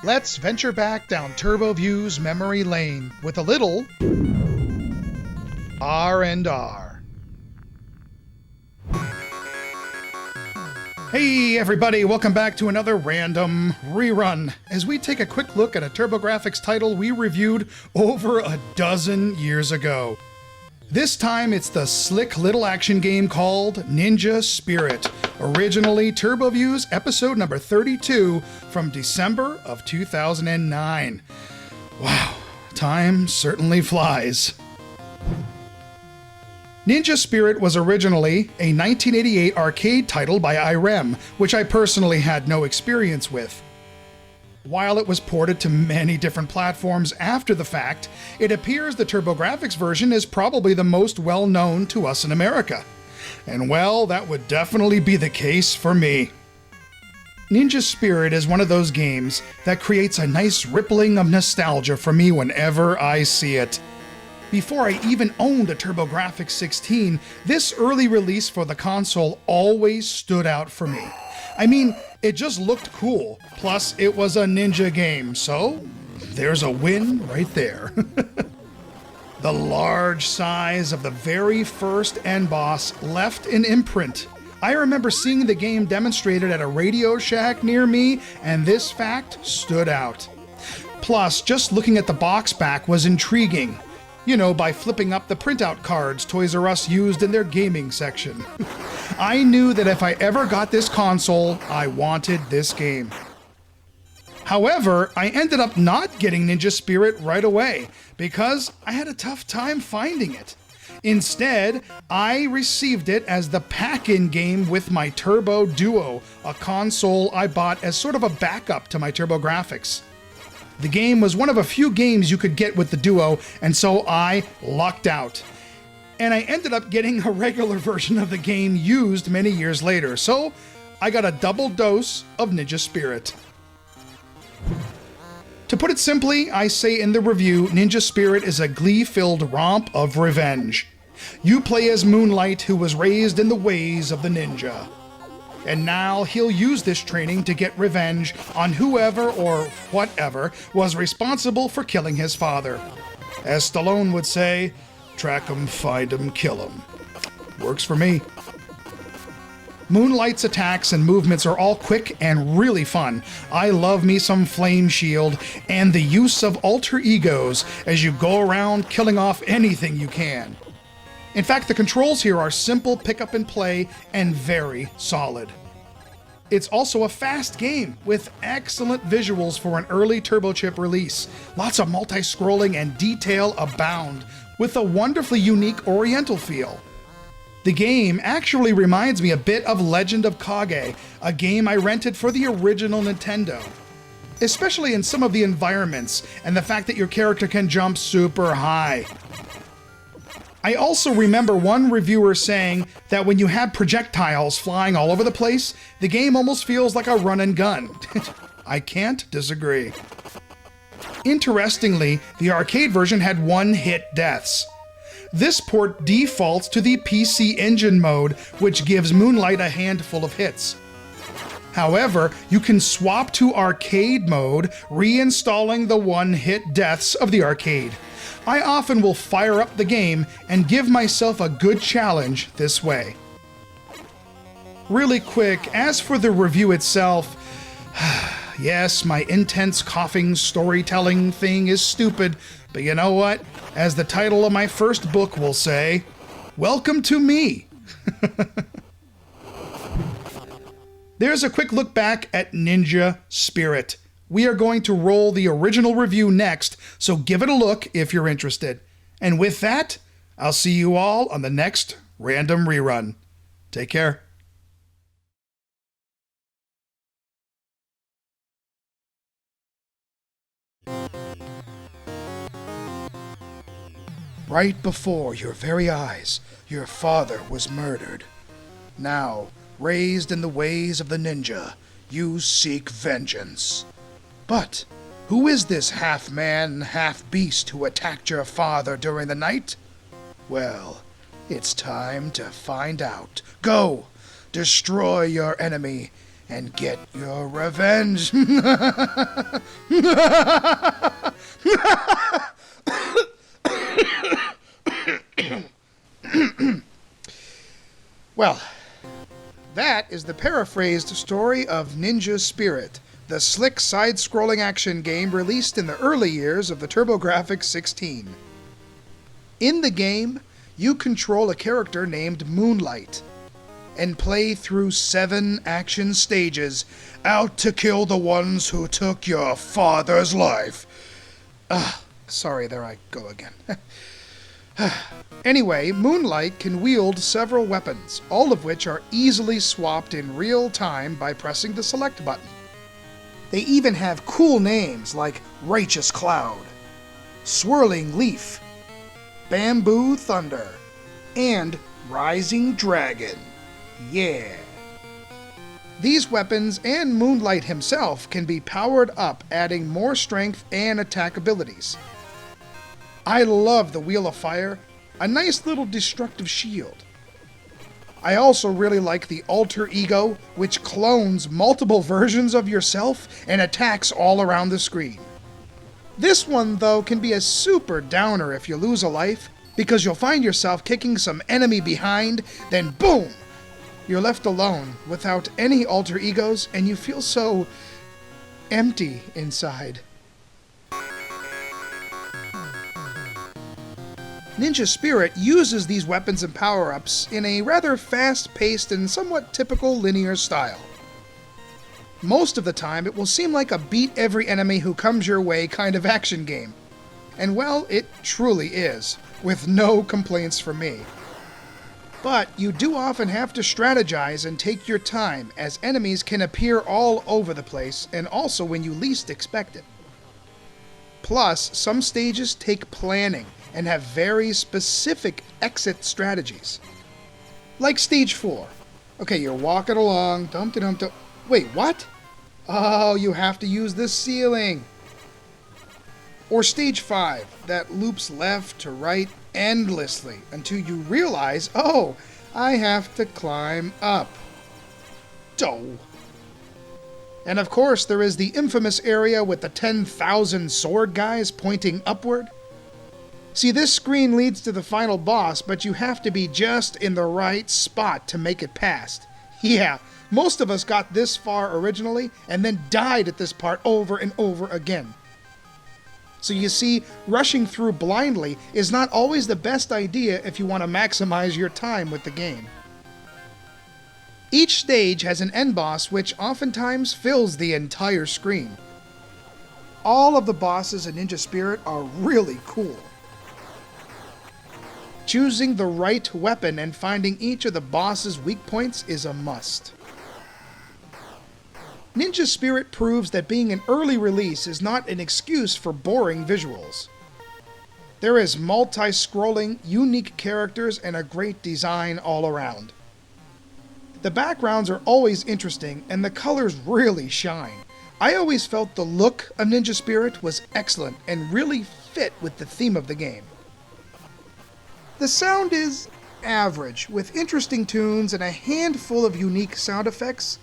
Let's venture back down TurboView's memory lane with a little R&R. Hey everybody, welcome back to another random rerun as we take a quick look at a TurboGrafx title we reviewed over a dozen years ago. This time it's the slick little action game called Ninja Spirit, originally TurboView's episode number 32 from December of 2009. Wow, time certainly flies. Ninja Spirit was originally a 1988 arcade title by Irem, which I personally had no experience with. While it was ported to many different platforms after the fact, it appears the TurboGrafx version is probably the most well-known to us in America. And well, that would definitely be the case for me. Ninja Spirit is one of those games that creates a nice rippling of nostalgia for me whenever I see it. Before I even owned a TurboGrafx 16, this early release for the console always stood out for me. I mean, it just looked cool, plus it was a ninja game, so there's a win right there. The large size of the very first end boss left an imprint. I remember seeing the game demonstrated at a Radio Shack near me, and this fact stood out. Plus, just looking at the box back was intriguing. You know, by flipping up the printout cards Toys R Us used in their gaming section. I knew that if I ever got this console, I wanted this game. However, I ended up not getting Ninja Spirit right away because I had a tough time finding it. Instead, I received it as the pack-in game with my Turbo Duo, a console I bought as sort of a backup to my TurboGrafx. The game was one of a few games you could get with the Duo, and so I lucked out. And I ended up getting a regular version of the game used many years later, so I got a double dose of Ninja Spirit. To put it simply, I say in the review, Ninja Spirit is a glee-filled romp of revenge. You play as Moonlight, who was raised in the ways of the ninja. And now he'll use this training to get revenge on whoever or whatever was responsible for killing his father. As Stallone would say, track 'em, find 'em, kill 'em. Works for me. Moonlight's attacks and movements are all quick and really fun. I love me some Flame Shield and the use of alter egos as you go around killing off anything you can. In fact, the controls here are simple pick up and play and very solid. It's also a fast game with excellent visuals for an early Turbo Chip release. Lots of multi-scrolling and detail abound, with a wonderfully unique Oriental feel. The game actually reminds me a bit of Legend of Kage, a game I rented for the original Nintendo. Especially in some of the environments and the fact that your character can jump super high. I also remember one reviewer saying that when you have projectiles flying all over the place, the game almost feels like a run and gun. I can't disagree. Interestingly, the arcade version had one-hit deaths. This port defaults to the PC Engine mode, which gives Moonlight a handful of hits. However, you can swap to arcade mode, reinstalling the one-hit deaths of the arcade. I often will fire up the game and give myself a good challenge this way. Really quick, as for the review itself, yes, my intense coughing storytelling thing is stupid, but you know what? As the title of my first book will say, welcome to me. There's a quick look back at Ninja Spirit. We are going to roll the original review next, so give it a look if you're interested. And with that, I'll see you all on the next random rerun. Take care. Right before your very eyes, your father was murdered. Now, raised in the ways of the ninja, you seek vengeance. But who is this half-man, half-beast who attacked your father during the night? Well, it's time to find out. Go! Destroy your enemy and get your revenge. Well, that is the paraphrased story of Ninja Spirit, the slick side-scrolling action game released in the early years of the TurboGrafx 16. In the game, you control a character named Moonlight and play through 7 action stages, out to kill the ones who took your father's life. Sorry, there I go again. Anyway, Moonlight can wield several weapons, all of which are easily swapped in real time by pressing the select button. They even have cool names like Righteous Cloud, Swirling Leaf, Bamboo Thunder, and Rising Dragon. Yeah. These weapons and Moonlight himself can be powered up, adding more strength and attack abilities. I love the Wheel of Fire, a nice little destructive shield. I also really like the Alter Ego, which clones multiple versions of yourself and attacks all around the screen. This one, though, can be a super downer if you lose a life, because you'll find yourself kicking some enemy behind, then boom! You're left alone without any alter egos, and you feel so empty inside. Ninja Spirit uses these weapons and power-ups in a rather fast-paced and somewhat typical linear style. Most of the time, it will seem like a beat every enemy who comes your way kind of action game. And well, it truly is, with no complaints from me. But you do often have to strategize and take your time, as enemies can appear all over the place, and also when you least expect it. Plus, some stages take planning and have very specific exit strategies. Like Stage 4. Okay, you're walking along, dum-de-dum-dum. Wait, what? Oh, you have to use the ceiling. Or Stage 5, that loops left to right endlessly until you realize, oh, I have to climb up. Doh. And of course, there is the infamous area with the 10,000 sword guys pointing upward. See, this screen leads to the final boss, but you have to be just in the right spot to make it past. Yeah, most of us got this far originally and then died at this part over and over again. So you see, rushing through blindly is not always the best idea if you want to maximize your time with the game. Each stage has an end boss which oftentimes fills the entire screen. All of the bosses in Ninja Spirit are really cool. Choosing the right weapon and finding each of the boss's weak points is a must. Ninja Spirit proves that being an early release is not an excuse for boring visuals. There is multi-scrolling, unique characters, and a great design all around. The backgrounds are always interesting, and the colors really shine. I always felt the look of Ninja Spirit was excellent and really fit with the theme of the game. The sound is average, with interesting tunes and a handful of unique sound effects.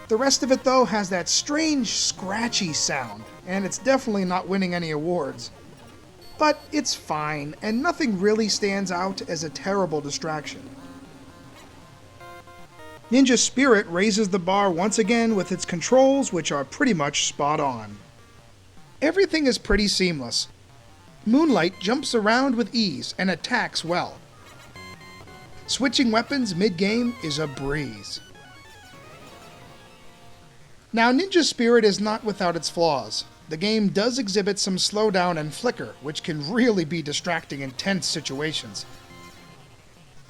The rest of it, though, has that strange, scratchy sound, and it's definitely not winning any awards. But it's fine, and nothing really stands out as a terrible distraction. Ninja Spirit raises the bar once again with its controls, which are pretty much spot on. Everything is pretty seamless. Moonlight jumps around with ease and attacks well. Switching weapons mid-game is a breeze. Now, Ninja Spirit is not without its flaws. The game does exhibit some slowdown and flicker, which can really be distracting in tense situations.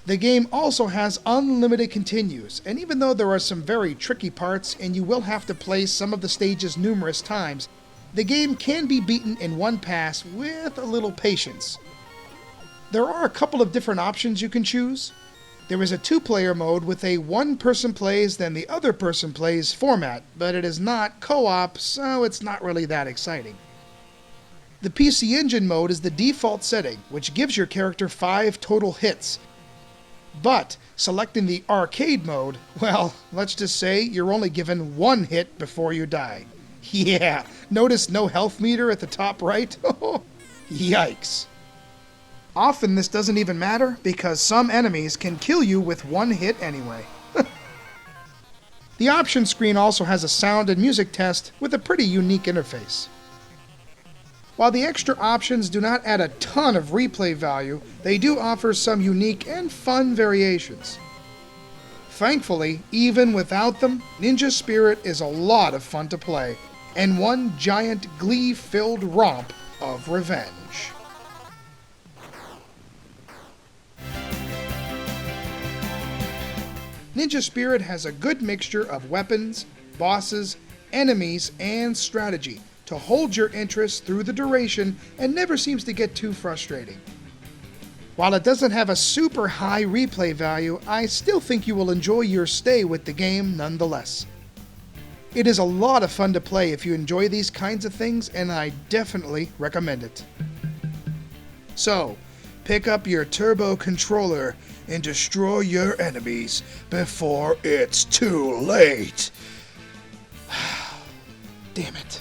The game also has unlimited continues, and even though there are some very tricky parts and you will have to play some of the stages numerous times, the game can be beaten in one pass with a little patience. There are a couple of different options you can choose. There is a 2-player mode with a one-person plays then the other person plays format, but it is not co-op, so it's not really that exciting. The PC Engine mode is the default setting, which gives your character 5 total hits. But selecting the arcade mode, well, let's just say you're only given one hit before you die. Yeah, notice no health meter at the top right? Yikes. Often this doesn't even matter because some enemies can kill you with one hit anyway. The options screen also has a sound and music test with a pretty unique interface. While the extra options do not add a ton of replay value, they do offer some unique and fun variations. Thankfully, even without them, Ninja Spirit is a lot of fun to play, and one giant glee-filled romp of revenge. Ninja Spirit has a good mixture of weapons, bosses, enemies, and strategy to hold your interest through the duration and never seems to get too frustrating. While it doesn't have a super high replay value, I still think you will enjoy your stay with the game nonetheless. It is a lot of fun to play if you enjoy these kinds of things, and I definitely recommend it. So, pick up your turbo controller and destroy your enemies before it's too late. Damn it.